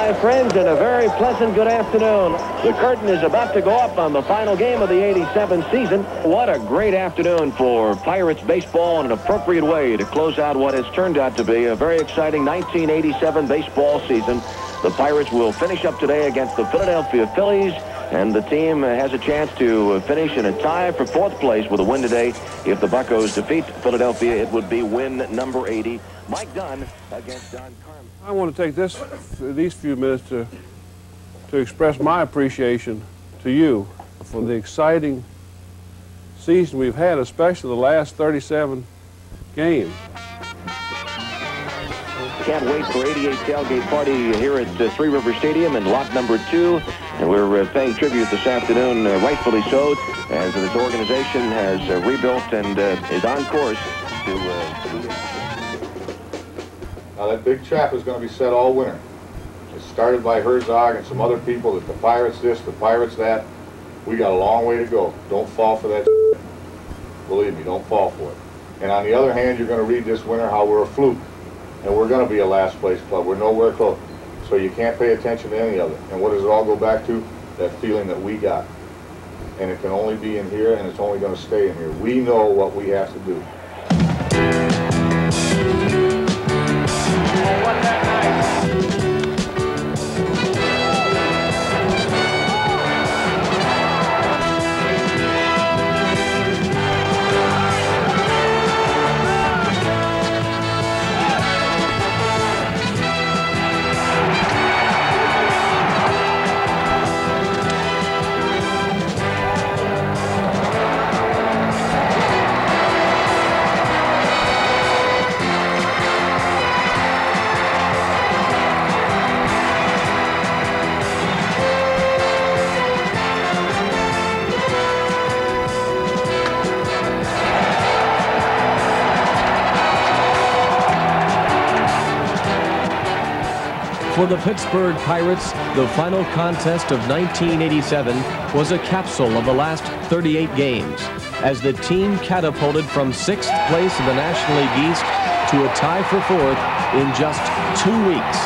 my friends, and a very pleasant good afternoon. The curtain is about to go up on the final game of the '87 season. What a great afternoon for Pirates baseball, and an appropriate way to close out what has turned out to be a very exciting 1987 baseball season. The Pirates will finish up today against the Philadelphia Phillies, and the team has a chance to finish in a tie for 4th place with a win today. If the Buccos defeat Philadelphia, it would be win number 80. Mike Dunn against Don Carmen. I want to take these few minutes to express my appreciation to you for the exciting season we've had, especially the last 37 games. Can't wait for 88 tailgate party here at Three River Stadium in lot number 2. And we're paying tribute this afternoon, rightfully so, as this organization has rebuilt and is on course to... Now that big trap is going to be set all winter. It started by Herzog and some other people that the Pirates this, the Pirates that. We got a long way to go. Don't fall for that. Believe me, don't fall for it. And on the other hand, you're going to read this winter how we're a fluke. And we're going to be a last place club. We're nowhere close. So you can't pay attention to any of it. And what does it all go back to? That feeling that we got. And it can only be in here, and it's only going to stay in here. We know what we have to do. For the Pittsburgh Pirates, the final contest of 1987 was a capsule of the last 38 games, as the team catapulted from 6th place in the National League East to a tie for 4th in just 2 weeks.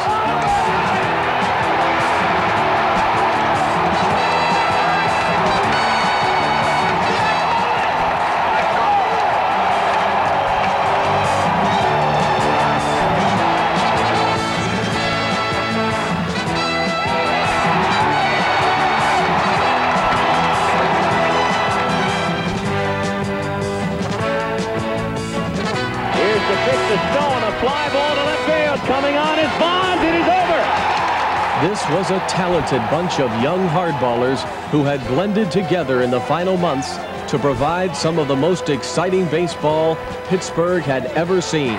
This was a talented bunch of young hardballers who had blended together in the final months to provide some of the most exciting baseball Pittsburgh had ever seen,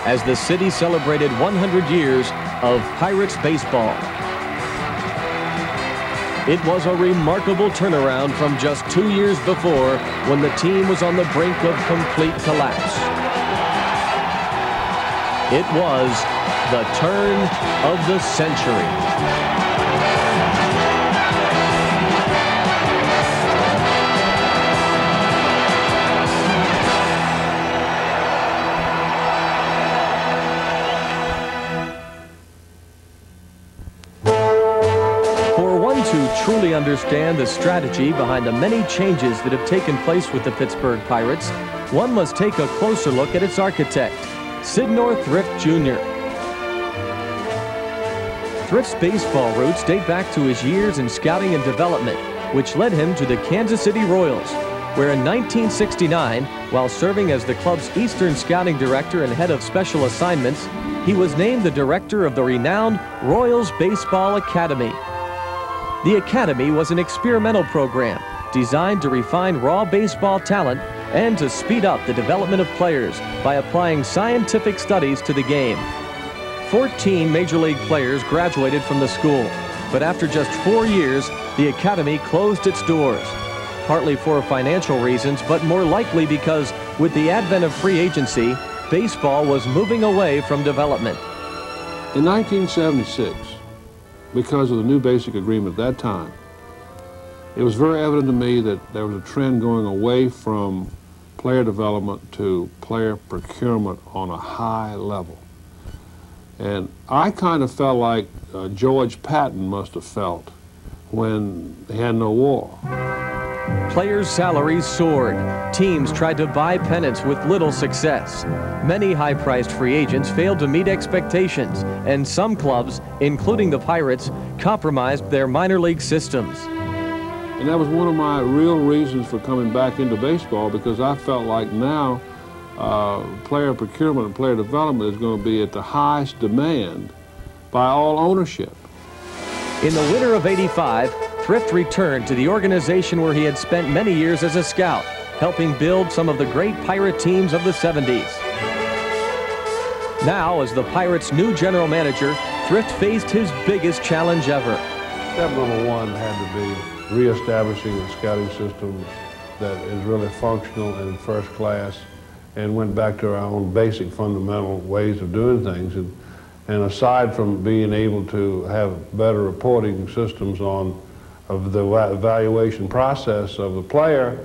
as the city celebrated 100 years of Pirates baseball. It was a remarkable turnaround from just 2 years before, when the team was on the brink of complete collapse. It was the turn of the century. For one to truly understand the strategy behind the many changes that have taken place with the Pittsburgh Pirates, one must take a closer look at its architect, Sydnor Thrift Jr. Thrift's baseball roots date back to his years in scouting and development, which led him to the Kansas City Royals, where in 1969, while serving as the club's Eastern Scouting Director and head of special assignments, he was named the director of the renowned Royals Baseball Academy. The Academy was an experimental program designed to refine raw baseball talent and to speed up the development of players by applying scientific studies to the game. 14 Major League players graduated from the school, but after just 4 years, the Academy closed its doors, partly for financial reasons, but more likely because with the advent of free agency, baseball was moving away from development. In 1976, because of the new basic agreement at that time, it was very evident to me that there was a trend going away from player development to player procurement on a high level. And I kind of felt like George Patton must have felt when they had no war. Players' salaries soared. Teams tried to buy pennants with little success. Many high-priced free agents failed to meet expectations, and some clubs, including the Pirates, compromised their minor league systems. And that was one of my real reasons for coming back into baseball, because I felt like now player procurement and player development is going to be at the highest demand by all ownership. In the winter of '85, Thrift returned to the organization where he had spent many years as a scout, helping build some of the great Pirate teams of the '70s. Now, as the Pirates' new general manager, Thrift faced his biggest challenge ever. Step number one had to be reestablishing a scouting system that is really functional and first class, and went back to our own basic fundamental ways of doing things. And aside from being able to have better reporting systems on the evaluation process of the player,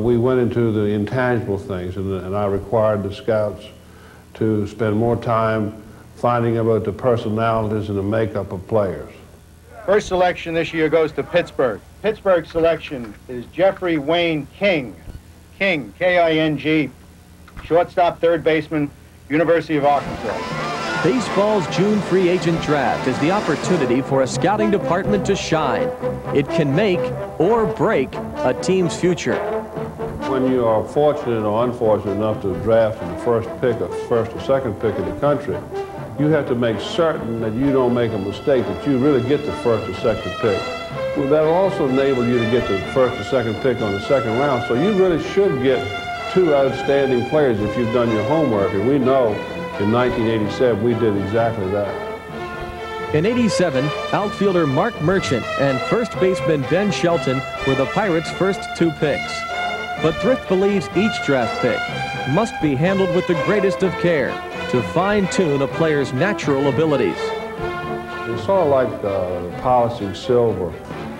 we went into the intangible things, and I required the scouts to spend more time finding about the personalities and the makeup of players. First selection this year goes to Pittsburgh. Pittsburgh selection is Jeffrey Wayne King. King, K-I-N-G, shortstop, third baseman, University of Arkansas. Baseball's June free agent draft is the opportunity for a scouting department to shine. It can make or break a team's future. When you are fortunate or unfortunate enough to draft in the first or second pick in the country, you have to make certain that you don't make a mistake, that you really get the first or second pick. Well, that'll also enable you to get the first or second pick on the second round, so you really should get two outstanding players if you've done your homework, and we know in 1987 we did exactly that. In '87, outfielder Mark Merchant and first baseman Ben Shelton were the Pirates' first two picks. But Thrift believes each draft pick must be handled with the greatest of care to fine-tune a player's natural abilities. It's sort of like polishing silver.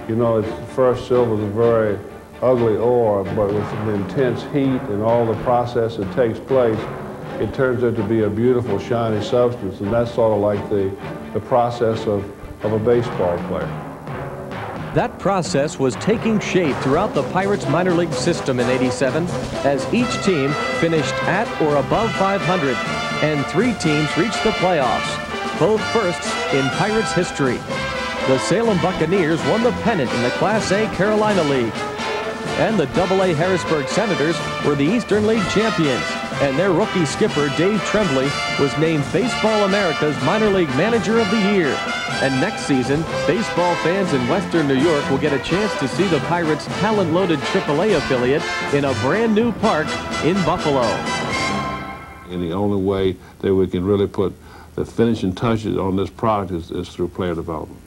You know, first silver is a very ugly ore, but with the intense heat and all the process that takes place, it turns out to be a beautiful, shiny substance, and that's sort of like the process of a baseball player. That process was taking shape throughout the Pirates minor league system in '87 as each team finished at or above 500 and 3 teams reached the playoffs, both firsts in Pirates history. The Salem Buccaneers won the pennant in the Class A Carolina League, and the AA Harrisburg Senators were the Eastern League champions, and their rookie skipper Dave Tremblay was named Baseball America's Minor League Manager of the Year. And next season, baseball fans in Western New York will get a chance to see the Pirates' talent-loaded AAA affiliate in a brand new park in Buffalo. And the only way that we can really put the finishing touches on this product is through player development.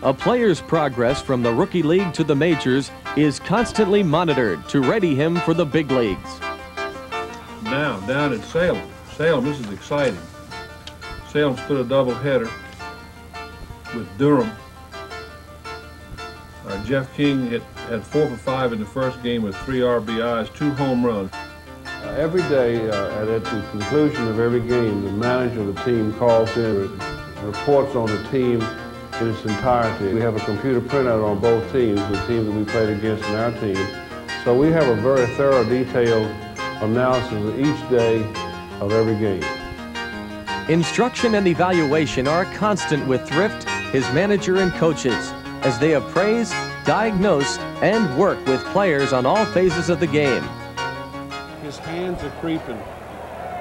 A player's progress from the rookie league to the majors is constantly monitored to ready him for the big leagues. Now, down at Salem. Salem, this is exciting. Salem stood a doubleheader with Durham. Jeff King had 4 for 5 in the first game with 3 RBIs, 2 home runs. Every day, at the conclusion of every game, the manager of the team calls in, reports on the team in its entirety. We have a computer printout on both teams, the team that we played against and our team. So we have a very thorough, detailed analysis of each day of every game. Instruction and evaluation are a constant with Thrift, his manager and coaches, as they appraise, diagnose, and work with players on all phases of the game. His hands are creeping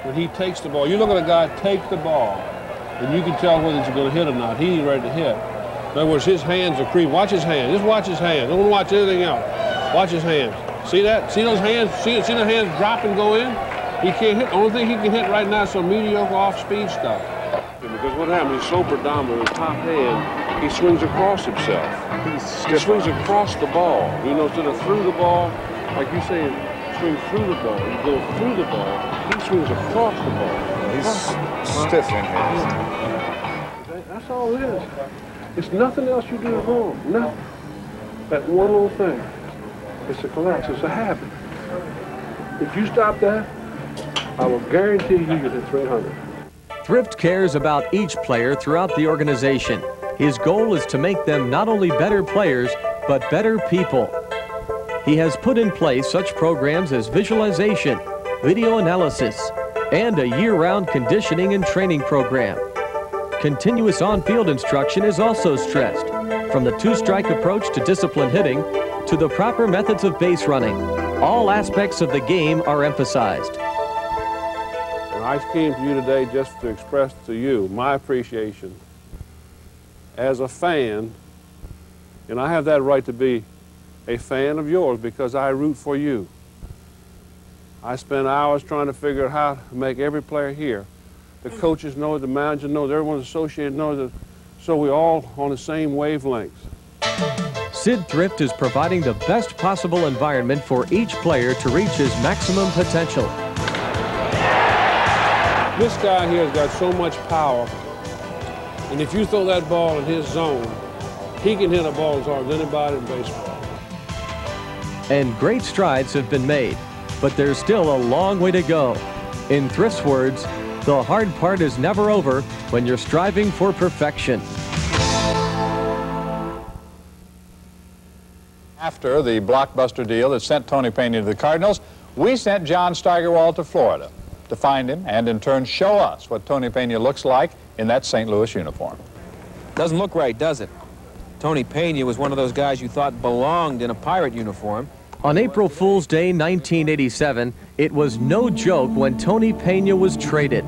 when he takes the ball. You look at a guy take the ball, and you can tell whether he's going to hit or not. He ain't ready to hit. In other words, his hands are creeping. Watch his hands. Just watch his hands. Don't watch anything else. Watch his hands. See that? See those hands? See the hands drop and go in? He can't hit. The only thing he can hit right now is some mediocre off-speed stuff. Because what happens, he's so predominant, his top hand, he swings across himself. He swings across the ball. You know, instead of through the ball, like you say, swing through the ball. You go through the ball, he swings across the ball. He's stiff in here. That's all it is. It's nothing else you do wrong. Nothing. That one little thing. It's a collapse. It's a habit. If you stop that, I will guarantee you get to 300. Thrift cares about each player throughout the organization. His goal is to make them not only better players, but better people. He has put in place such programs as visualization, video analysis, and a year-round conditioning and training program. Continuous on-field instruction is also stressed, from the two-strike approach to disciplined hitting to the proper methods of base running. All aspects of the game are emphasized. And I came to you today just to express to you my appreciation as a fan, and I have that right to be a fan of yours because I root for you. I spend hours trying to figure out how to make every player here. The coaches know it, the manager knows it, everyone associated knows it, so we're all on the same wavelengths. Sid Thrift is providing the best possible environment for each player to reach his maximum potential. This guy here has got so much power, and if you throw that ball in his zone, he can hit a ball as hard as anybody in baseball. And great strides have been made, but there's still a long way to go. In Thrift's words, the hard part is never over when you're striving for perfection. After the blockbuster deal that sent Tony Pena to the Cardinals, we sent John Steigerwald to Florida to find him and in turn show us what Tony Pena looks like in that St. Louis uniform. Doesn't look right, does it? Tony Pena was one of those guys you thought belonged in a Pirate uniform. On April Fool's Day 1987, it was no joke when Tony Pena was traded.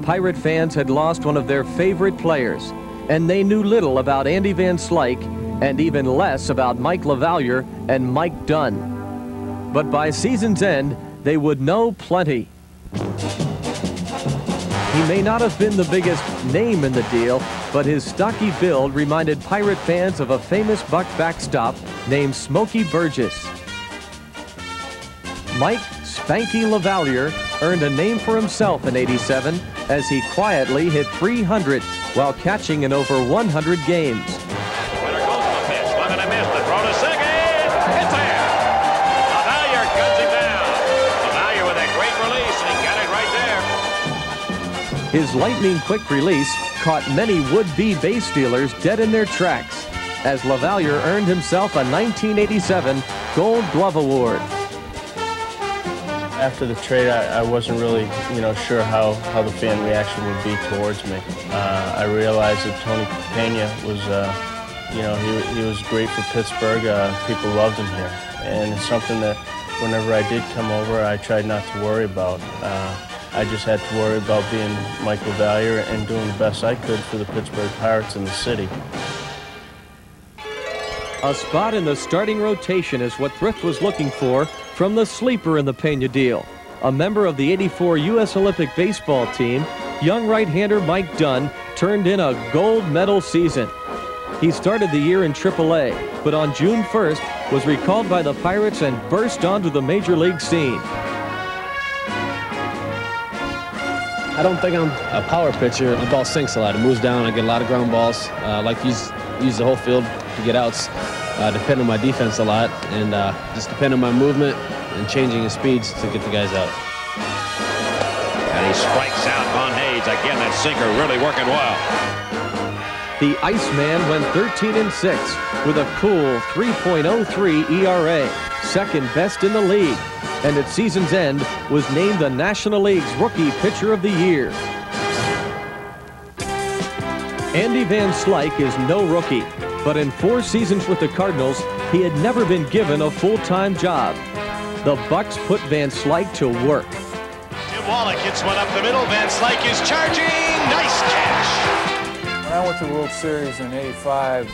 Pirate fans had lost one of their favorite players, and they knew little about Andy Van Slyke and even less about Mike LaValliere and Mike Dunn. But by season's end, they would know plenty. He may not have been the biggest name in the deal, but his stocky build reminded Pirate fans of a famous Buck backstop named Smokey Burgess. Mike Spanky LaValliere earned a name for himself in '87 as he quietly hit 300 while catching in over 100 games. Winner goes to the pitch, swung and a miss, the throw to second, it's there! LaValliere guns him down. LaValliere with a great release, and he got it right there. His lightning-quick release caught many would-be base stealers dead in their tracks as LaValliere earned himself a 1987 Gold Glove Award. After the trade, I wasn't really, sure how the fan reaction would be towards me. I realized that Tony Pena was, he was great for Pittsburgh. People loved him here, and it's something that whenever I did come over, I tried not to worry about. I just had to worry about being Mike LaValliere and doing the best I could for the Pittsburgh Pirates and the city. A spot in the starting rotation is what Thrift was looking for from the sleeper in the Pena deal. A member of the '84 U.S. Olympic baseball team, young right-hander Mike Dunn turned in a gold medal season. He started the year in AAA, but on June 1st was recalled by the Pirates and burst onto the major league scene. I don't think I'm a power pitcher. The ball sinks a lot. It moves down. I get a lot of ground balls. I like to use the whole field to get outs. Depend on my defense a lot, and just depend on my movement and changing his speeds to get the guys out. And he strikes out Von Hayes. Again, that sinker really working well. The Iceman went 13-6 with a cool 3.03 ERA, second best in the league, and at season's end was named the National League's Rookie Pitcher of the Year. Andy Van Slyke is no rookie, but in 4 seasons with the Cardinals, he had never been given a full-time job. The Bucks put Van Slyke to work. Tim Wallach hits one up the middle. Van Slyke is charging. Nice catch. When I went to the World Series in '85,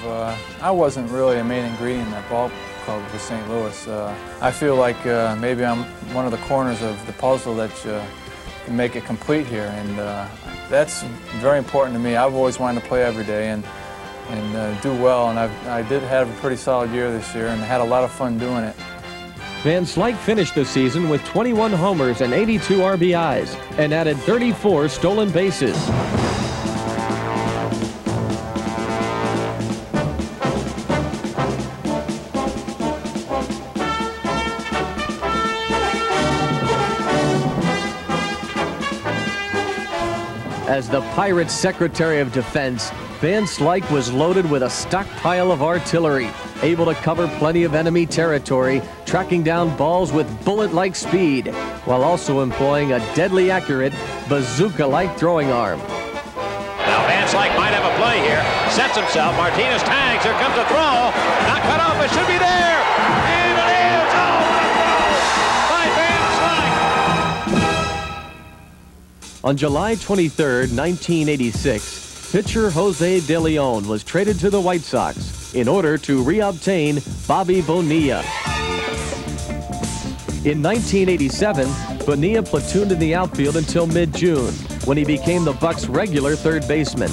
I wasn't really a main ingredient in that ball club with St. Louis. I feel like maybe I'm one of the corners of the puzzle that can make it complete here, and that's very important to me. I've always wanted to play every day and do well, and I did have a pretty solid year this year and had a lot of fun doing it. Van Slyke finished the season with 21 homers and 82 RBIs and added 34 stolen bases. As the Pirates' Secretary of Defense, Van Slyke was loaded with a stockpile of artillery, able to cover plenty of enemy territory, tracking down balls with bullet-like speed, while also employing a deadly accurate, bazooka-like throwing arm. Now Van Slyke might have a play here. Sets himself. Martinez tags. Here comes a throw. Not cut off. It should be there. And it is. Oh, what a throw by Van Slyke. On July 23, 1986, pitcher Jose De Leon was traded to the White Sox in order to reobtain Bobby Bonilla. In 1987, Bonilla platooned in the outfield until mid-June, when he became the Bucs' regular third baseman.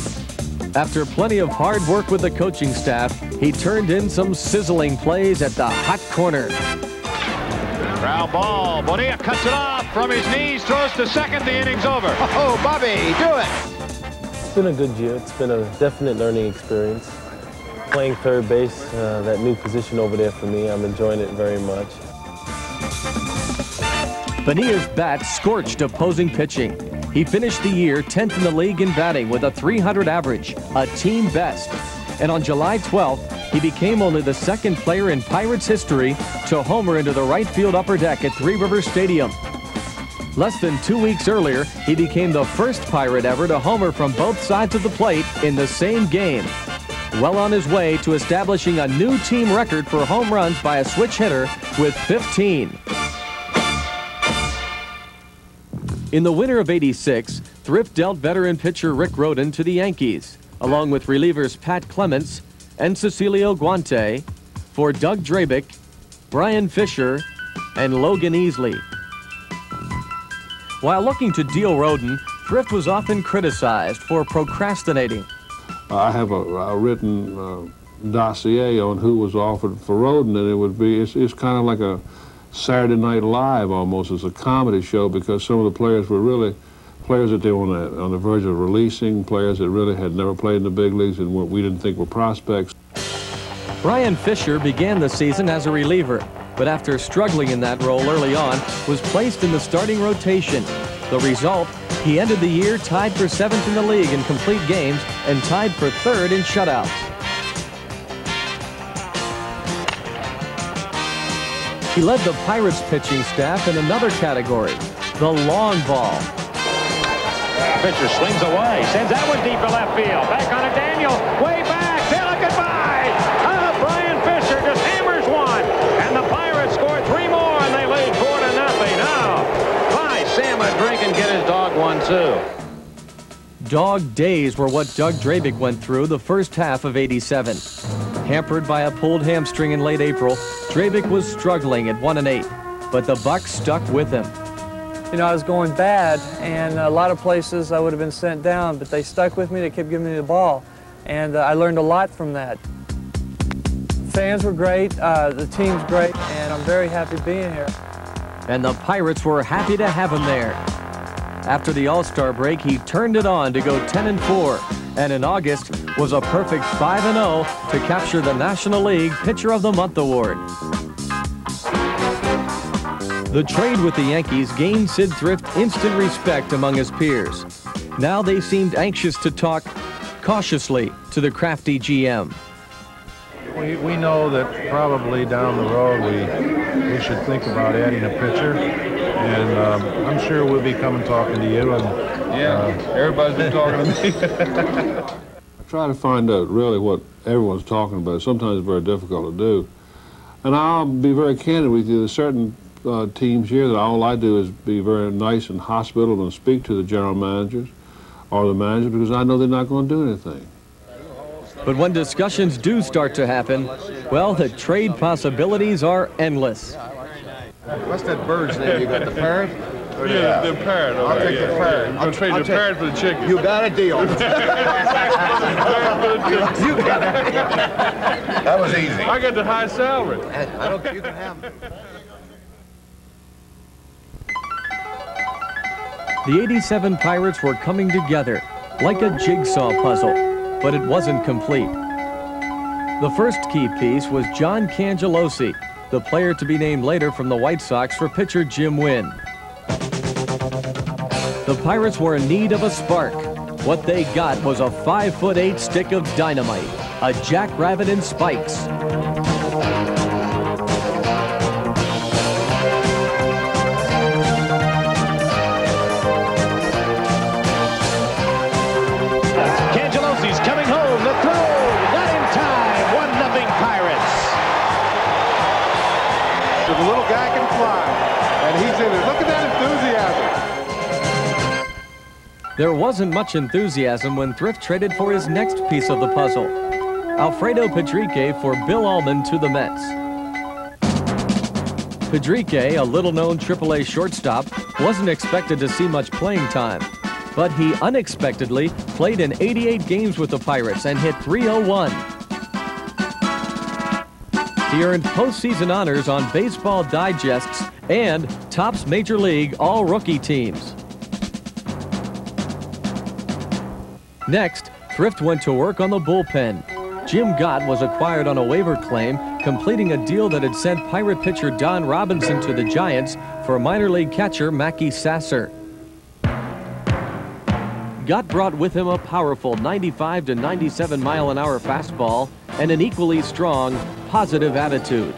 After plenty of hard work with the coaching staff, he turned in some sizzling plays at the hot corner. Ground ball. Bonilla cuts it off from his knees, throws to second. The inning's over. Oh, Bobby, do it. It's been a good year. It's been a definite learning experience. Playing third base, that new position over there for me, I'm enjoying it very much. Bonilla's bat scorched opposing pitching. He finished the year 10th in the league in batting with a .300 average, a team best. And on July 12th, he became only the second player in Pirates history to homer into the right field upper deck at Three Rivers Stadium. Less than 2 weeks earlier, he became the first Pirate ever to homer from both sides of the plate in the same game. Well on his way to establishing a new team record for home runs by a switch hitter with 15. In the winter of '86, Thrift dealt veteran pitcher Rick Rhoden to the Yankees, along with relievers Pat Clements and Cecilio Guante, for Doug Drabick, Brian Fisher, and Logan Easley. While looking to deal Rhoden, Thrift was often criticized for procrastinating. I have a written dossier on who was offered for Rhoden, and it would be, it's kind of like a Saturday Night Live almost, as a comedy show, because some of the players were really players that they were on the verge of releasing, players that really had never played in the big leagues and we didn't think were prospects. Brian Fisher began the season as a reliever, but after struggling in that role early on, was placed in the starting rotation. The result, he ended the year tied for 7th in the league in complete games and tied for 3rd in shutouts. He led the Pirates pitching staff in another category, the long ball. Pitcher swings away, sends that one deep to left field. Back on it, Daniel, way back. Taylor goodbye. Brian Fisher just hammers one, and the Pirates scored 3 more, and they lead 4-0. Now, buy Sam a drink and get his dog one too. Dog days were what Doug Drabick went through the first half of '87. Hampered by a pulled hamstring in late April, Drabick was struggling at 1-8, but the Bucs stuck with him. You know, I was going bad, and a lot of places I would have been sent down, but they stuck with me. They kept giving me the ball, and I learned a lot from that. Fans were great, the team's great, and I'm very happy being here. And the Pirates were happy to have him there. After the All-Star break, he turned it on to go 10-4, and in August was a perfect 5-0 to capture the National League Pitcher of the Month award. The trade with the Yankees gained Sid Thrift instant respect among his peers. Now they seemed anxious to talk cautiously to the crafty GM. We know that probably down the road we should think about adding a pitcher, and I'm sure we'll be coming talking to you. And everybody's been talking to me. I try to find out really what everyone's talking about. Sometimes it's very difficult to do. And I'll be very candid with you. There's certain teams here that all I do is be very nice and hospitable and speak to the general managers or the manager, because I know they're not going to do anything. But when discussions do start to happen, well, the trade possibilities are endless. What's that bird's name you got, the parrot? Yeah, the parrot. I'll take the parrot. I'll trade the parrot for the chicken. You got a deal. You got it. That was easy. I got the high salary. I don't think you can have them. The '87 Pirates were coming together like a jigsaw puzzle, but it wasn't complete. The first key piece was John Cangelosi, the player to be named later from the White Sox for pitcher Jim Wynn. The Pirates were in need of a spark, What they got was a 5'8" stick of dynamite, a jackrabbit in spikes. Cangelosi's coming home. The throw, not in time. 1-0 Pirates. The little guy can fly, and he's in it. Look at that enthusiasm. There wasn't much enthusiasm when Thrift traded for his next piece of the puzzle. Alfredo Pedrique for Bill Allman to the Mets. Pedrique, a little-known AAA shortstop, wasn't expected to see much playing time, but he unexpectedly played in 88 games with the Pirates and hit .301. He earned postseason honors on Baseball Digest's and Topps Major League All-Rookie teams. Next, Thrift went to work on the bullpen. Jim Gott was acquired on a waiver claim, completing a deal that had sent Pirate pitcher Don Robinson to the Giants for minor league catcher Mackey Sasser. Gott brought with him a powerful 95 to 97 mile-an-hour fastball and an equally strong, positive attitude.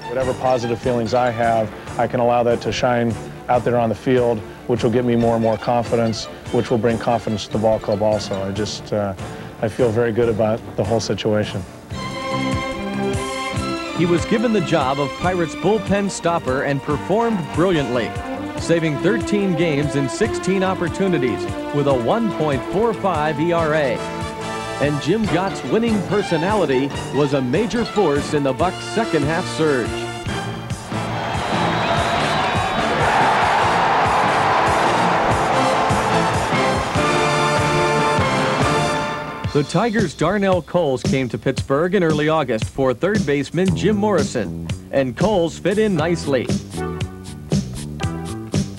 Whatever positive feelings I have, I can allow that to shine out there on the field, which will give me more and more confidence, which will bring confidence to the ball club also. I feel very good about the whole situation. He was given the job of Pirates bullpen stopper and performed brilliantly, saving 13 games in 16 opportunities with a 1.45 ERA. And Jim Gott's winning personality was a major force in the Bucs' second-half surge. The Tigers' Darnell Coles came to Pittsburgh in early August for third baseman Jim Morrison, and Coles fit in nicely.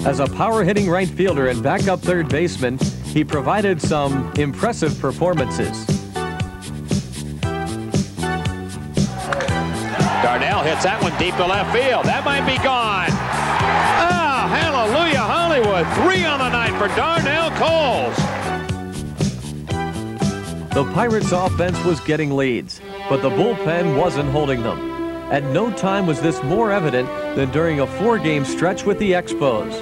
As a power-hitting right fielder and backup third baseman, he provided some impressive performances. Darnell hits that one deep to left field. That might be gone. Ah, hallelujah, Hollywood. 3 on the night for Darnell Coles. The Pirates' offense was getting leads, but the bullpen wasn't holding them. At no time was this more evident than during a 4-game stretch with the Expos.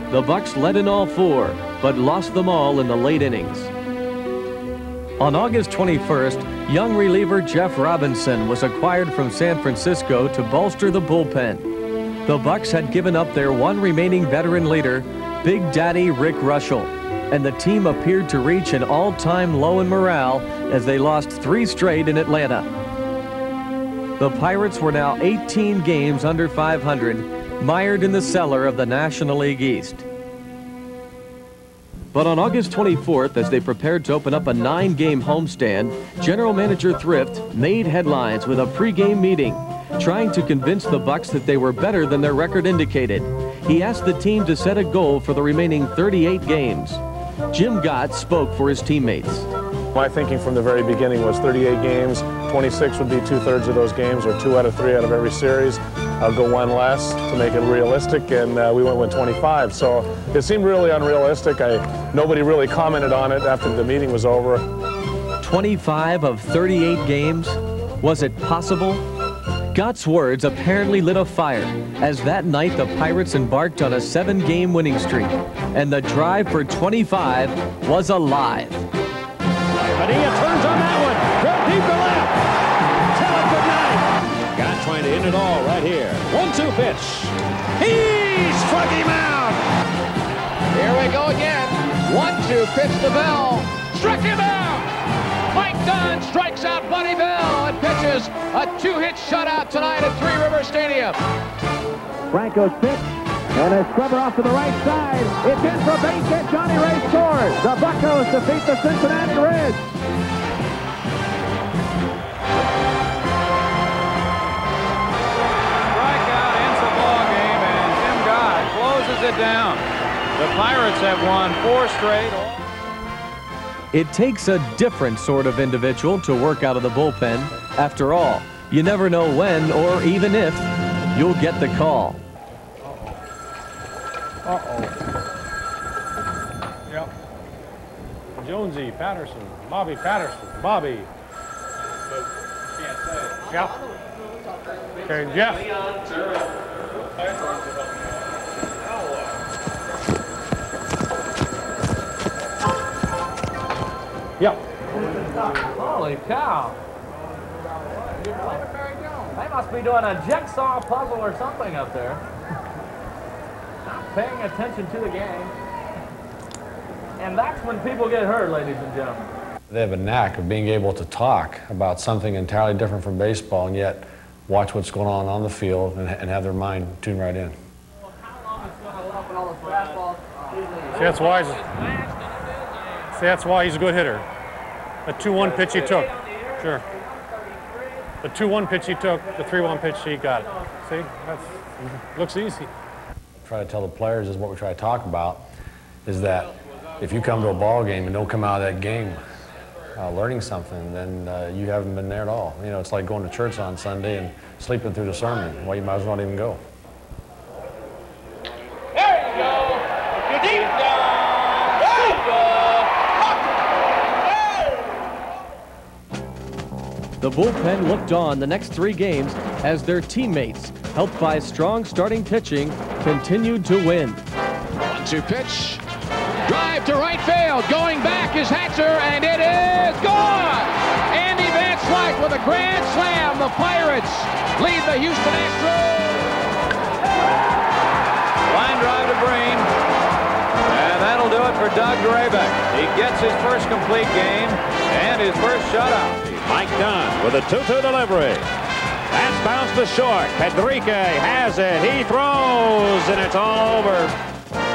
The Bucs led in all 4, but lost them all in the late innings. On August 21st, young reliever Jeff Robinson was acquired from San Francisco to bolster the bullpen. The Bucs had given up their one remaining veteran leader, Big Daddy Rick Russell, and the team appeared to reach an all-time low in morale as they lost 3 straight in Atlanta. The Pirates were now 18 games under 500, mired in the cellar of the National League East. But on August 24th, as they prepared to open up a 9-game homestand, General Manager Thrift made headlines with a pregame meeting, trying to convince the Bucs that they were better than their record indicated. He asked the team to set a goal for the remaining 38 games. Jim Gott spoke for his teammates. My thinking from the very beginning was 38 games, 26 would be 2/3 of those games, or 2 out of 3 out of every series. I'll go 1 less to make it realistic, and we went with 25. So it seemed really unrealistic. Nobody really commented on it after the meeting was over. 25 of 38 games? Was it possible? Gott's words apparently lit a fire, as that night the Pirates embarked on a 7-game winning streak, and the drive for 25 was alive. Padilla turns on that one. Throw deep to left. Tell it good night. Gott trying to end it all right here. 1-2 pitch. He struck him out. Here we go again. 1-2 pitch to Bell. Struck him out. Mike Dunn strikes out Buddy Bell and pitches a 2-hit shutout tonight at Three River Stadium. Franco's pitch, and a scrubber off to the right side. It's in for a base hit. Johnny Ray scores. The Buccos defeat the Cincinnati Reds. Strikeout ends the ball game, and Jim Gott closes it down. The Pirates have won 4 straight. It takes a different sort of individual to work out of the bullpen. After all, you never know when or even if you'll get the call. Uh-oh. Yep. Jonesy, Patterson, Bobby Patterson, Bobby. Yeah. Okay, Jeff. Yeah. Holy cow. They must be doing a jigsaw puzzle or something up there. Not paying attention to the game. And that's when people get hurt, ladies and gentlemen. They have a knack of being able to talk about something entirely different from baseball and yet watch what's going on the field and have their mind tuned right in. See, that's why he's a good hitter. The 2-1 pitch he took. Sure. The 2-1 pitch he took, the 3-1 pitch he got. See, that looks easy. Try to tell the players is what we try to talk about, is that if you come to a ball game and don't come out of that game learning something, then you haven't been there at all. You know, it's like going to church on Sunday and sleeping through the sermon. Well, you might as well not even go. There you go. Deep down. There you go. The bullpen looked on the next 3 games as their teammates, helped by strong starting pitching, continued to win. 1-2 pitch. Drive to right field. Going back is Hatcher, and it is gone. Andy Van Slyke with a grand slam. The Pirates lead the Houston Astros. Line drive to Breen. And that'll do it for Doug Drabek. He gets his first complete game and his first shutout. Mike Dunn with a 2-2 delivery. That's bounced to short. Pedrique has it. He throws, and it's all over.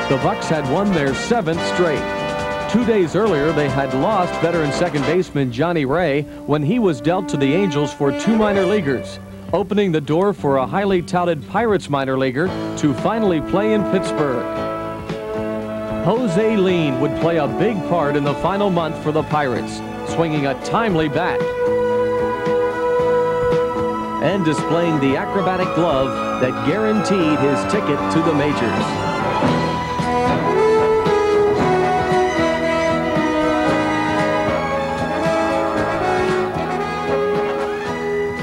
The Bucks had won their 7th straight. 2 days earlier, they had lost veteran second baseman Johnny Ray when he was dealt to the Angels for 2 minor leaguers, opening the door for a highly touted Pirates minor leaguer to finally play in Pittsburgh. Jose Lean would play a big part in the final month for the Pirates, swinging a timely bat and displaying the acrobatic glove that guaranteed his ticket to the majors.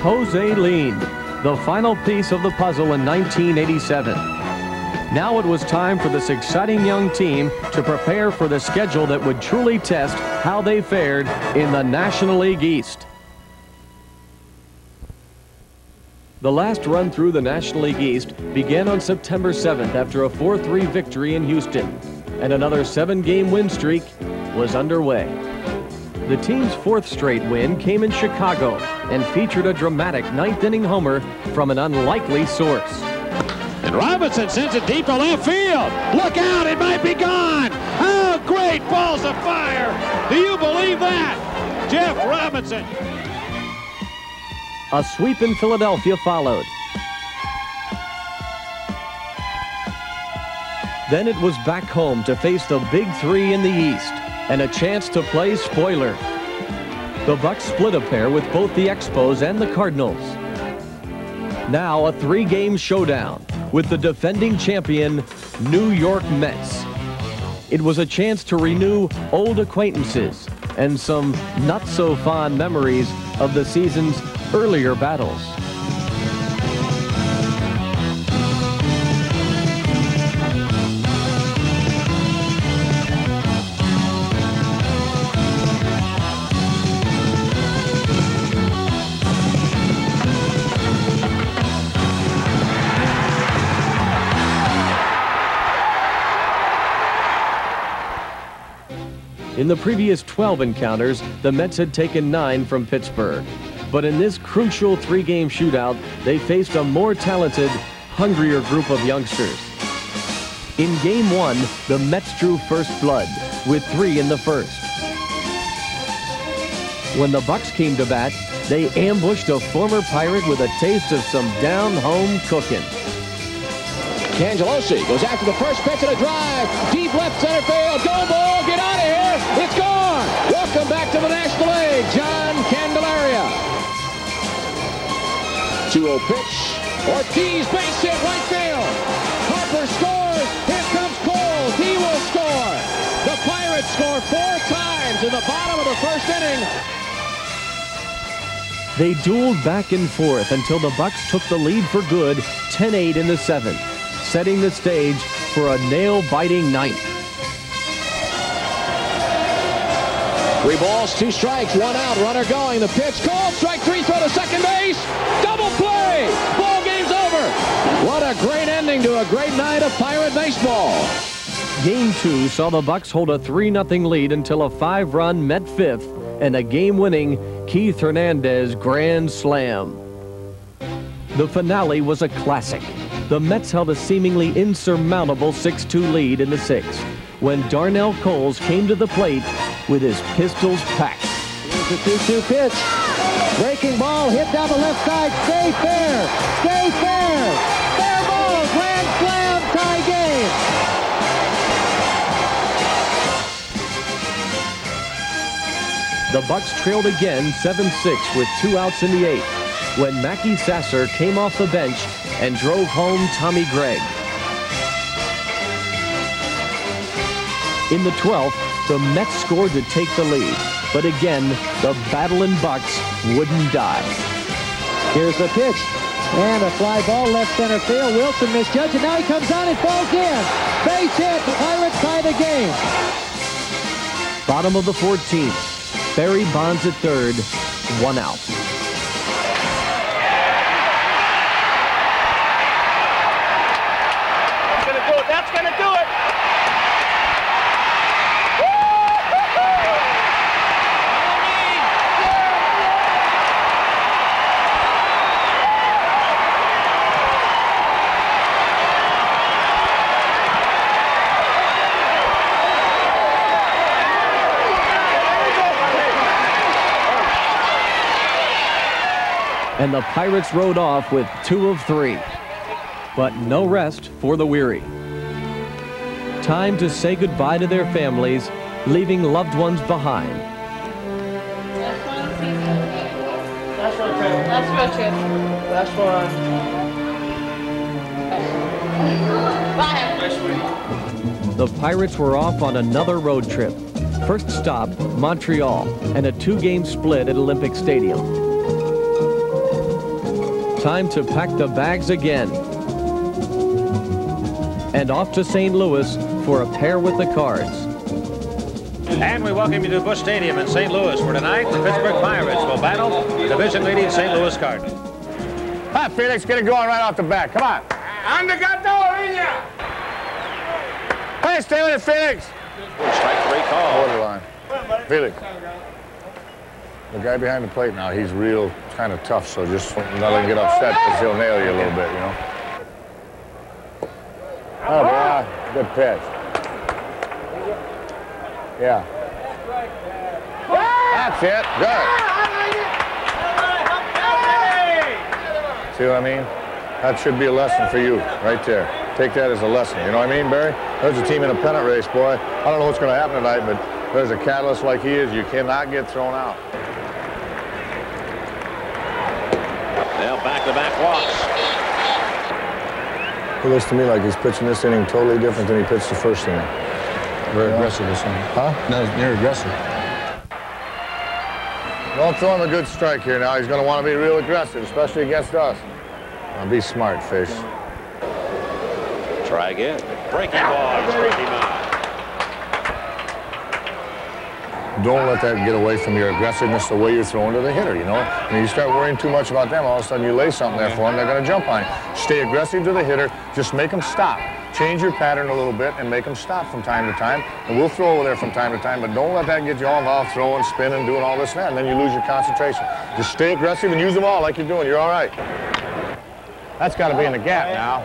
Jose Lean, the final piece of the puzzle in 1987. Now it was time for this exciting young team to prepare for the schedule that would truly test how they fared in the National League East. The last run through the National League East began on September 7th after a 4-3 victory in Houston, and another 7-game win streak was underway. The team's 4th straight win came in Chicago and featured a dramatic 9th-inning homer from an unlikely source. And Robinson sends it deep to left field. Look out, it might be gone. Oh, great balls of fire. Do you believe that? Jeff Robinson. A sweep in Philadelphia followed. Then it was back home to face the Big Three in the East and a chance to play spoiler. The Bucks split a pair with both the Expos and the Cardinals. Now a 3-game showdown with the defending champion New York Mets. It was a chance to renew old acquaintances and some not-so-fond memories of the season's earlier battles. In the previous 12 encounters, the Mets had taken 9 from Pittsburgh. But in this crucial 3-game shootout, they faced a more talented, hungrier group of youngsters. In Game 1, the Mets drew first blood, with 3 in the first. When the Bucks came to bat, they ambushed a former Pirate with a taste of some down-home cooking. Cangelosi goes after the first pitch and a drive. Deep left center field. Go ball. Get out of here. It's gone. Welcome back to the National League, John Candelaria. 2-0 pitch. Ortiz base hit right field. Harper scores. Here comes Cole. He will score. The Pirates score 4 times. times in the bottom of the first inning. They dueled back and forth until the Bucks took the lead for good, 10-8 in the 7th, setting the stage for a nail-biting ninth. 3 balls, 2 strikes, 1 out, runner going. The pitch called, strike 3, throw to second base. Double play! Ball game's over. What a great ending to a great night of Pirate baseball. Game 2 saw the Bucks hold a 3-0 lead until a 5-run Met 5th and a game-winning Keith Hernandez grand slam. The finale was a classic. The Mets held a seemingly insurmountable 6-2 lead in the 6th when Darnell Coles came to the plate with his pistols packed. Here's the 2-2 pitch. Breaking ball hit down the left side. Stay fair. Stay fair. Fair ball. Grand slam. Tie game. The Bucks trailed again 7-6 with 2 outs in the 8th when Mackie Sasser came off the bench and drove home Tommy Gregg. In the 12th, the Mets scored to take the lead, but again, the battling Bucks wouldn't die. Here's the pitch, and a fly ball left center field. Wilson misjudged, and now he comes on and falls in. Base hit, the Pirates tie the game. Bottom of the 14th, Barry Bonds at third, 1 out. That's gonna do it. That's gonna do it. And the Pirates rode off with 2 of 3. But no rest for the weary. Time to say goodbye to their families, leaving loved ones behind. Last one, Trevor. Last one. Bye. The Pirates were off on another road trip. First stop, Montreal, and a 2-game split at Olympic Stadium. Time to pack the bags again. And off to St. Louis for a pair with the Cards. And we welcome you to Busch Stadium in St. Louis, where tonight the Pittsburgh Pirates will battle division-leading St. Louis Cardinals. Hi, Felix, get it going right off the bat. Come on. Hey, stay with it, Felix. Strike 3 call. Borderline. Felix. The guy behind the plate now, he's real kind of tough, so just don't let him get upset because he'll nail you a little bit, you know. Oh, boy. Good pitch. Yeah. That's it. Good. See what I mean? That should be a lesson for you right there. Take that as a lesson. You know what I mean, Barry? There's a team in a pennant race, boy. I don't know what's going to happen tonight, but there's a catalyst like he is. You cannot get thrown out. Now back-to-back walks. It looks to me like he's pitching this inning totally different than he pitched the first inning. Very aggressive this inning. Huh? No, very aggressive. Don't throw him a good strike here now. He's going to want to be real aggressive, especially against us. Now be smart, Fish. Try again. Breaking ball. Strike him out. Don't let that get away from your aggressiveness the way you're throwing to the hitter, you know? And you start worrying too much about them, all of a sudden you lay something there for them, they're going to jump on you. Stay aggressive to the hitter. Just make them stop. Change your pattern a little bit and make them stop from time to time. And we'll throw over there from time to time, but don't let that get you all involved throwing, spinning, doing all this and that, and then you lose your concentration. Just stay aggressive and use them all like you're doing. You're all right. That's got to be in the gap now.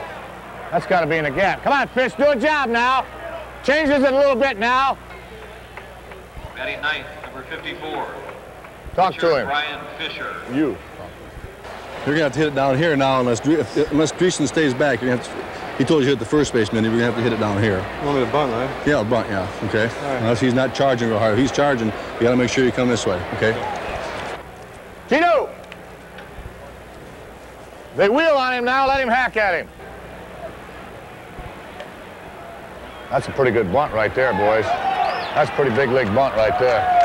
That's got to be in the gap. Come on, Fish, do a job now. Change this a little bit now. Batting ninth, number 54. Talk to him. Brian Fisher. You. You're going to have to hit it down here now unless Dreesen stays back. You're gonna have to, he told you to hit the first baseman. You're going to have to hit it down here. You want me to bunt, right? Yeah, bunt, yeah. Okay. Right. Unless he's not charging real hard. If he's charging, you got to make sure you come this way. Okay. Tito! They wheel on him now. Let him hack at him. That's a pretty good bunt right there, boys. That's a pretty big league bunt right there.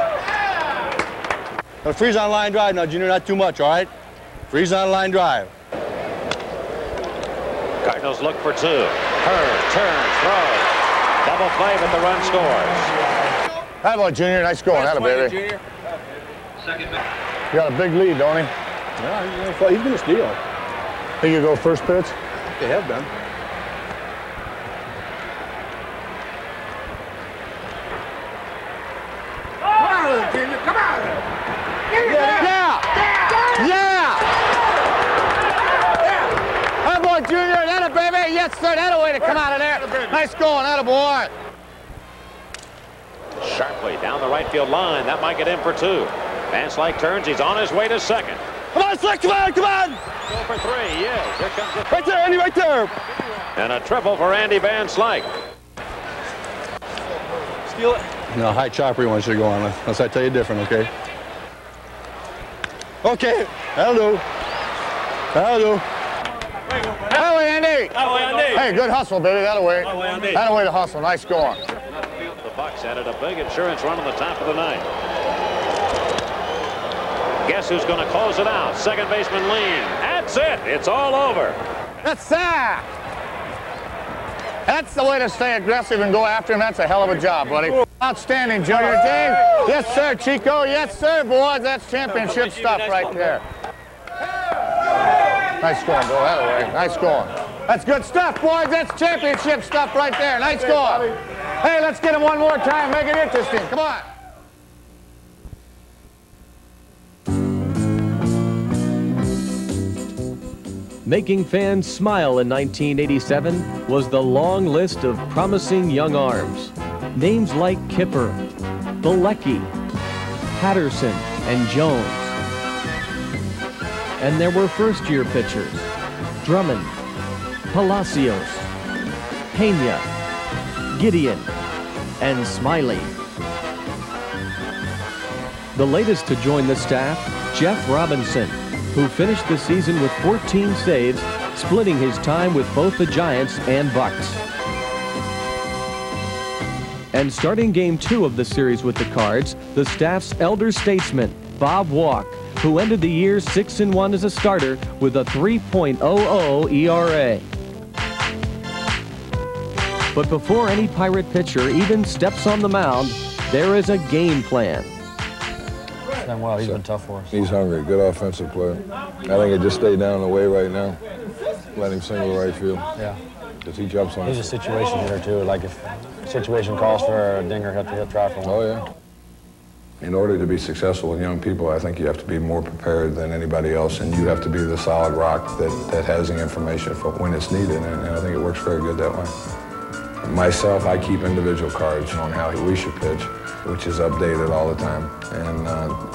Now freeze on line drive now, Junior, not too much, all right? Freeze on line drive. Cardinals look for 2. Hurd turns, throws. Double play, but the run scores. That boy, Junior. Nice going. That baby. Junior. Second man. You got a big lead, don't he? Yeah, he's going to steal. Think you go first pitch? They have done. Come on! Yeah! That boy, Junior, that a baby. Yes, sir, that a way to come out of there. Nice going, that a boy. Sharply down the right field line. That might get in for 2. Van Slyke turns. He's on his way to second. Come on, Slick, come on, come on. Go for 3. He is. Here comes the... Right there, Andy, right there. And a triple for Andy Van Slyke. Steal it. No, high chopper you want you to go on, unless I tell you different, okay? Okay, that'll do. That'll do. That way, Andy. That way, Andy. Hey, good hustle, baby. That way. That way, Andy. That way to hustle. Nice going. The Bucks added a big insurance run on the top of the 9th. Guess who's going to close it out? Second baseman lean. That's it. It's all over. That's that. That's the way to stay aggressive and go after him. That's a hell of a job, buddy. Outstanding, Junior. James. Yes, sir, Chico. Yes, sir, boys. That's championship stuff right there. Nice going, boy. That way. Nice going. That's good stuff, boys. That's championship stuff right there. Nice going. Hey, let's get him one more time. Make it interesting. Come on. Making fans smile in 1987 was the long list of promising young arms. Names like Kipper, Bilecki, Patterson, and Jones. And there were first-year pitchers: Drummond, Palacios, Pena, Gideon, and Smiley. The latest to join the staff, Jeff Robinson, who finished the season with 14 saves, splitting his time with both the Giants and Bucks. And starting Game 2 of the series with the Cards, the staff's elder statesman, Bob Walk, who ended the year 6-1 as a starter with a 3.00 ERA. But before any Pirate pitcher even steps on the mound, there is a game plan. Done well. He's been tough for us. He's hungry. Good offensive player. I think it just stayed down the way right now. Let him single right field. Yeah. Because he jumps on. He's a situation hitter too. Like if situation calls for a dinger, he'll try for one. Oh yeah. In order to be successful with young people, I think you have to be more prepared than anybody else, and you have to be the solid rock that has the information for when it's needed, and I think it works very good that way. Myself, I keep individual cards on how we should pitch, which is updated all the time. And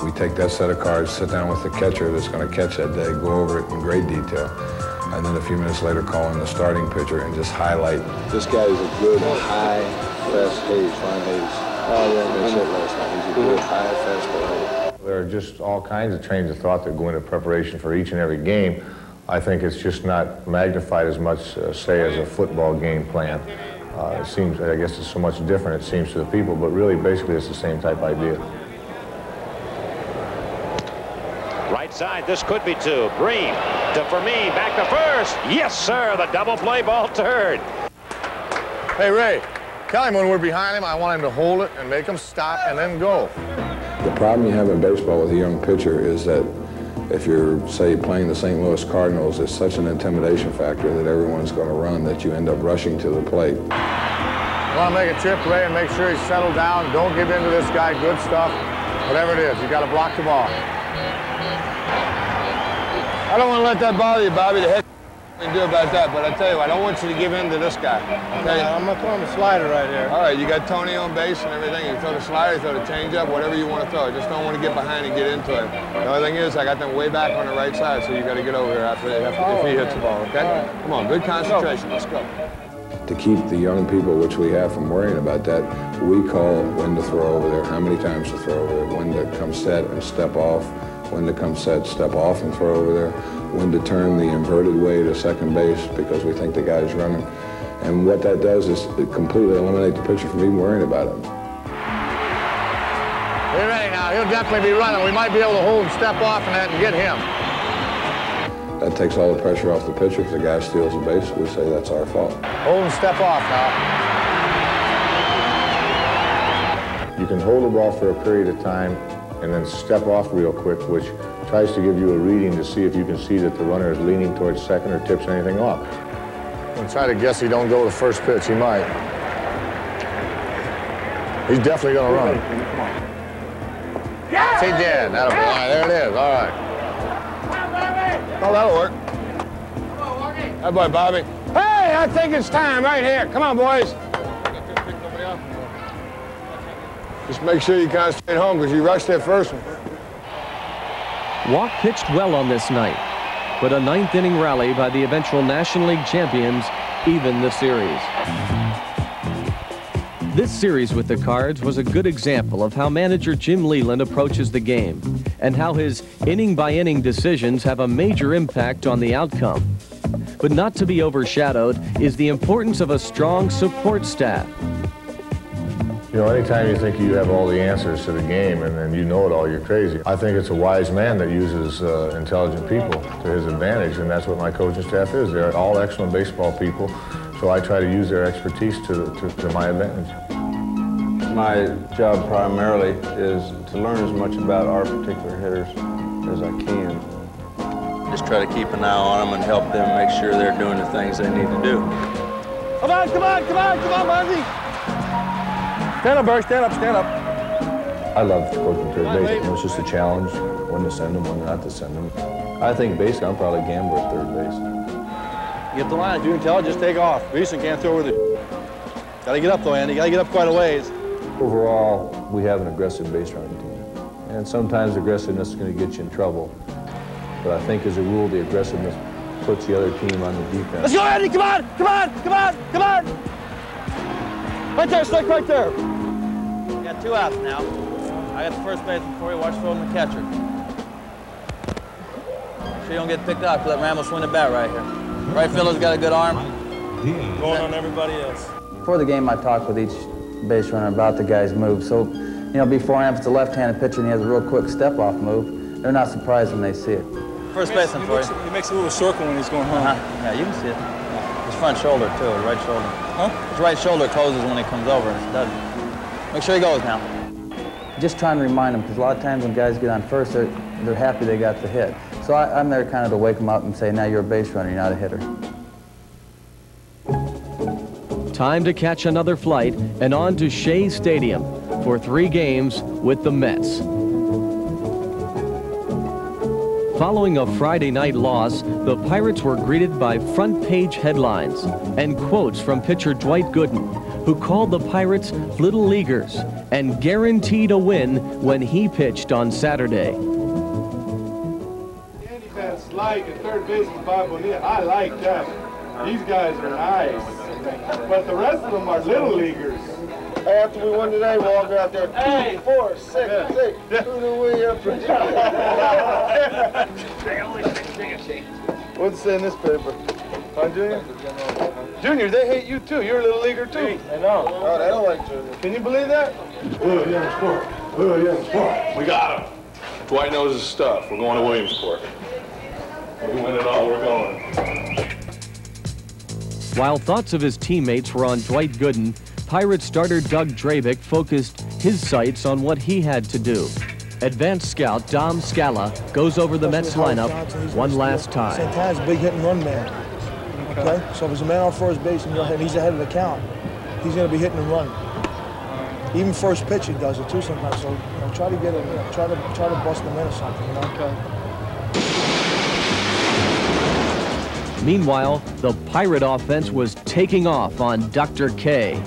we take that set of cards, sit down with the catcher that's going to catch that day, go over it in great detail, and then a few minutes later call in the starting pitcher and just highlight. This guy is a good, high, fast Hayes, Ron Hayes. Oh, yeah, I said last night. He's a good, high, fastball Hayes. There are just all kinds of trains of thought that go into preparation for each and every game. I think it's just not magnified as much, say, as a football game plan. It seems, I guess it's so much different, it seems, to the people, but really, basically, it's the same type idea. Right side, this could be 2. Bream to Fermin, back to first. Yes, sir, the double play ball to Hurd. Hey, Ray, tell him when we're behind him, I want him to hold it and make him stop and then go. The problem you have in baseball with a young pitcher is that if you're, say, playing the St. Louis Cardinals, it's such an intimidation factor that everyone's going to run that you end up rushing to the plate. You want to make a trip, Ray, and make sure he's settled down. Don't give in to this guy. Good stuff. Whatever it is, you got to block the ball. I don't want to let that bother you, Bobby. The heck you do about that, but I tell you what, I don't want you to give in to this guy. Okay? I'm going to throw him a slider right here. All right, you got Tony on base and everything. You throw the slider, you throw the changeup, whatever you want to throw. Just don't want to get behind and get into it. The only thing is, I got them way back on the right side, so you got to get over here after if he hits the ball, okay? Right. Come on, good concentration. Let's go. To keep the young people, which we have, from worrying about that, we call when to throw over there, how many times to throw over there, when to come set and step off, when to come set, step off and throw over there, when to turn the inverted way to second base because we think the guy's running. And what that does is it completely eliminates the pitcher from even worrying about it. Get ready now. He'll definitely be running. We might be able to hold him, step off and that and get him. That takes all the pressure off the pitcher. If the guy steals a base, we say that's our fault. Hold him, step off now. You can hold the ball for a period of time and then step off real quick, which tries to give you a reading to see if you can see that the runner is leaning towards second or tips anything off. I'm trying to guess he don't go to first pitch. He might. He's definitely going to run. Yes, he did. That'll be all right. There it is. All right. Oh, that'll work. That boy, Bobby. Hey, I think it's time right here. Come on, boys. Just make sure you concentrate home because you rushed that first one. Walk pitched well on this night, but a ninth-inning rally by the eventual National League champions evened the series. This series with the Cards was a good example of how manager Jim Leyland approaches the game and how his inning-by-inning decisions have a major impact on the outcome. But not to be overshadowed is the importance of a strong support staff. You know, anytime you think you have all the answers to the game and then you know it all, you're crazy. I think it's a wise man that uses intelligent people to his advantage, and that's what my coaching staff is. They're all excellent baseball people, so I try to use their expertise to my advantage. My job primarily is to learn as much about our particular hitters as I can. Just try to keep an eye on them and help them make sure they're doing the things they need to do. Come on, come on, come on, come on, Muzzy! Stand up, Burke, stand up, stand up. I love coaching third base. It's just a challenge when to send them, when not to send them. I think basically I'm probably a gambler at third base. You get the line, if you can tell it, just take off. Beeson can't throw with it. Gotta get up though, Andy. Gotta get up quite a ways. Overall, we have an aggressive base running team. And sometimes aggressiveness is going to get you in trouble. But I think as a rule, the aggressiveness puts the other team on the defense. Let's go, Andy! Come on! Come on! Come on! Come on! Right there, stick right there. You got 2 outs now. I got the first baseman for you. Watch for him, the catcher. Make sure you don't get picked up. Let Ramos win the bat right here. Right fielder's got a good arm. Going on everybody else. Before the game, I talked with each base runner about the guy's move. So, you know, beforehand, if it's a left-handed pitcher and he has a real quick step-off move, they're not surprised when they see it. First baseman for you. He makes a little circle when he's going home. Yeah, you can see it. His front shoulder, too, his right shoulder. Huh? His right shoulder closes when he comes over. It doesn't. Make sure he goes now. Just trying to remind them, because a lot of times when guys get on first, they're happy they got the hit. So I'm there kind of to wake them up and say, now you're a base runner, you're not a hitter. Time to catch another flight and on to Shea Stadium for 3 games with the Mets. Following a Friday night loss, the Pirates were greeted by front-page headlines and quotes from pitcher Dwight Gooden, who called the Pirates little leaguers and guaranteed a win when he pitched on Saturday. Andy Van Slyke at third base with Bob Bonilla. I like them. These guys are nice. But the rest of them are little leaguers. After we won today, we'll all go out there. 2, 4, 6, 6. Who do we appreciate? What's it say in this paper? Huh, Junior? Junior, they hate you too. You're a little leaguer too. I know. Oh, they don't like Junior. Can you believe that? Williamsport. Williamsport. We got him. Dwight knows his stuff. We're going to Williamsport. We win it all, we're going. While thoughts of his teammates were on Dwight Gooden, Pirates starter Doug Drabick focused his sights on what he had to do. Advanced scout Dom Scala goes over the Mets lineup one last time. Santana's a big hit and run man. Okay, so if there's a man on first base and he's ahead of the count, he's going to be hitting and running. Even first pitch he does it too sometimes. So try to get him, try to bust him in or something. Okay. Meanwhile, the Pirate offense was taking off on Dr. K.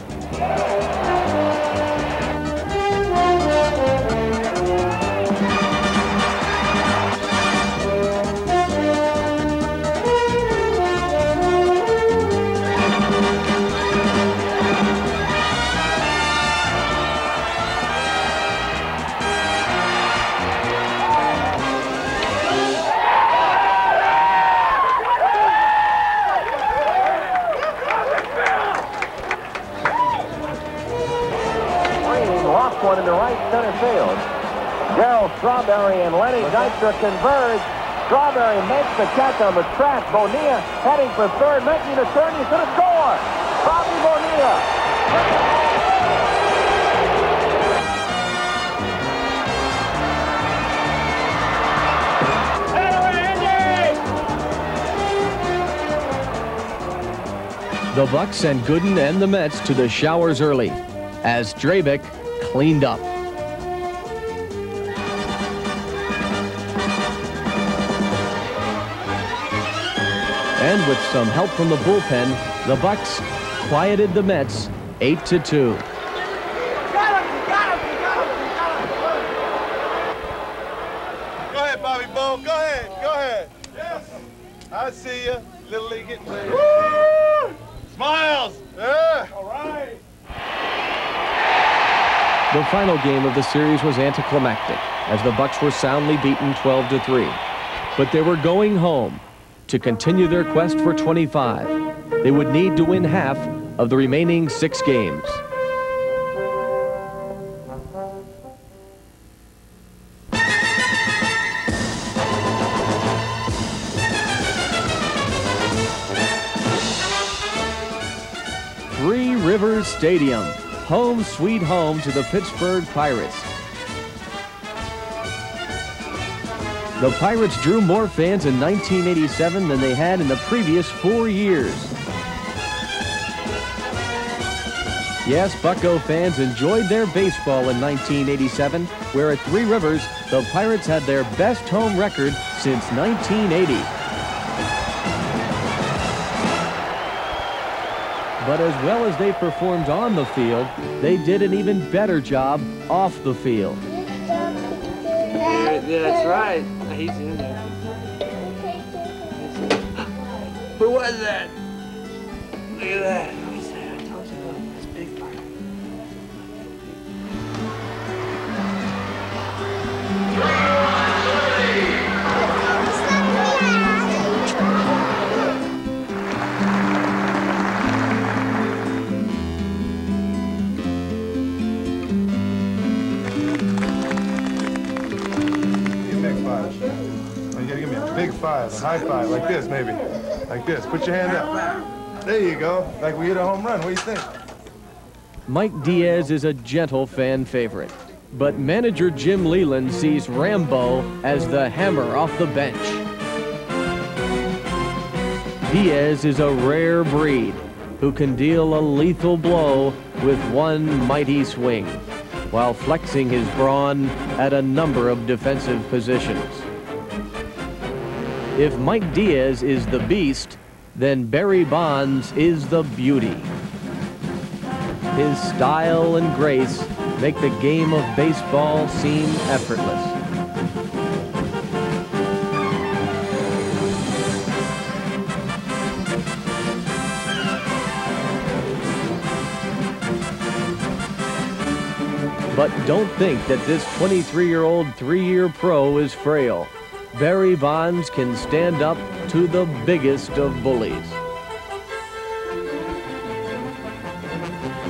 center field. Gerald Strawberry and Lenny Dykstra converge. Strawberry makes the catch on the track. Bonilla heading for third, making the turn. He's going to score. Bobby Bonilla. The Bucks sent Gooden and the Mets to the showers early as Drabek cleaned up. And with some help from the bullpen, the Bucks quieted the Mets 8-2. Go ahead, Bobby Bo. Go ahead. Go ahead. Yes. I see you. Little League getting ready. Woo! Smiles. Yeah. All right. The final game of the series was anticlimactic as the Bucks were soundly beaten 12-3. But they were going home to continue their quest for 25. They would need to win half of the remaining 6 games. Three Rivers Stadium, home sweet home to the Pittsburgh Pirates. The Pirates drew more fans in 1987 than they had in the previous 4 years. Yes, Bucko fans enjoyed their baseball in 1987, where at Three Rivers, the Pirates had their best home record since 1980. But as well as they performed on the field, they did an even better job off the field. Yeah, that's right. He's in there. Who was that? Look at that. Who is that? I told you about this big part. Big five, a high five, like this maybe. Like this. Put your hand up. There you go. Like we hit a home run. What do you think? Mike Diaz is a gentle fan favorite, but manager Jim Leland sees Rambo as the hammer off the bench. Diaz is a rare breed who can deal a lethal blow with one mighty swing, while flexing his brawn at a number of defensive positions. If Mike Diaz is the beast, then Barry Bonds is the beauty. His style and grace make the game of baseball seem effortless. But don't think that this 23-year-old three-year pro is frail. Barry Bonds can stand up to the biggest of bullies.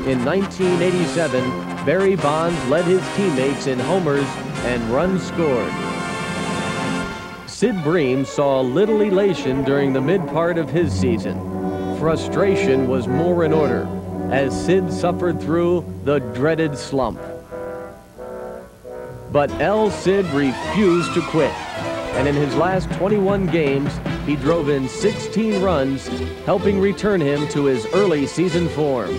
In 1987, Barry Bonds led his teammates in homers and runs scored. Sid Bream saw little elation during the mid-part of his season. Frustration was more in order as Sid suffered through the dreaded slump. But El Cid refused to quit. And in his last 21 games, he drove in 16 runs, helping return him to his early season form.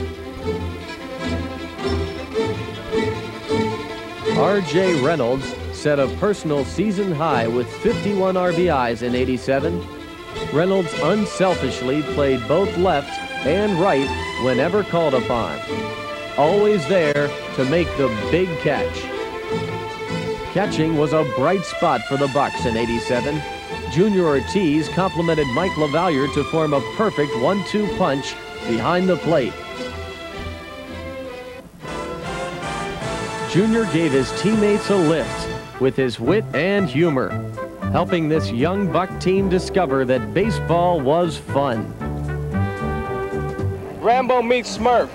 R.J. Reynolds set a personal season high with 51 RBIs in '87. Reynolds unselfishly played both left and right whenever called upon, always there to make the big catch. Catching was a bright spot for the Bucks in '87. Junior Ortiz complimented Mike LaValliere to form a perfect 1-2 punch behind the plate. Junior gave his teammates a lift with his wit and humor, helping this young Buck team discover that baseball was fun. Rambo meets Smurf.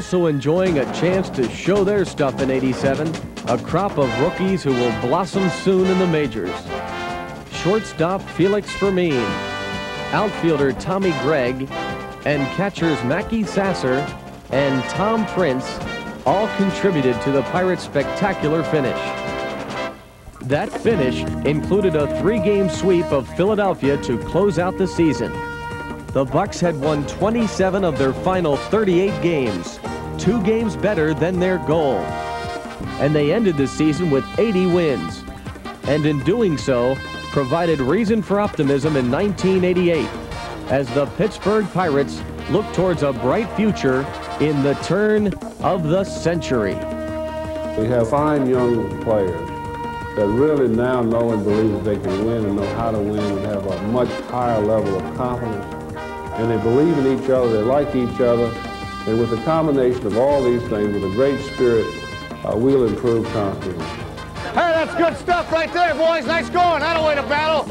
also enjoying a chance to show their stuff in '87, a crop of rookies who will blossom soon in the majors. Shortstop Felix Fermin, outfielder Tommy Gregg, and catchers Mackie Sasser and Tom Prince all contributed to the Pirates' spectacular finish. That finish included a 3-game sweep of Philadelphia to close out the season. The Bucks had won 27 of their final 38 games, 2 games better than their goal. And they ended the season with 80 wins, and in doing so, provided reason for optimism in 1988 as the Pittsburgh Pirates look towards a bright future in the turn of the century. We have fine young players that really now know and believe that they can win and know how to win and have a much higher level of confidence. And they believe in each other, they like each other, and with the combination of all these things, with a great spirit, we'll improve constantly. Hey, that's good stuff right there, boys. Nice going. That'll way to battle.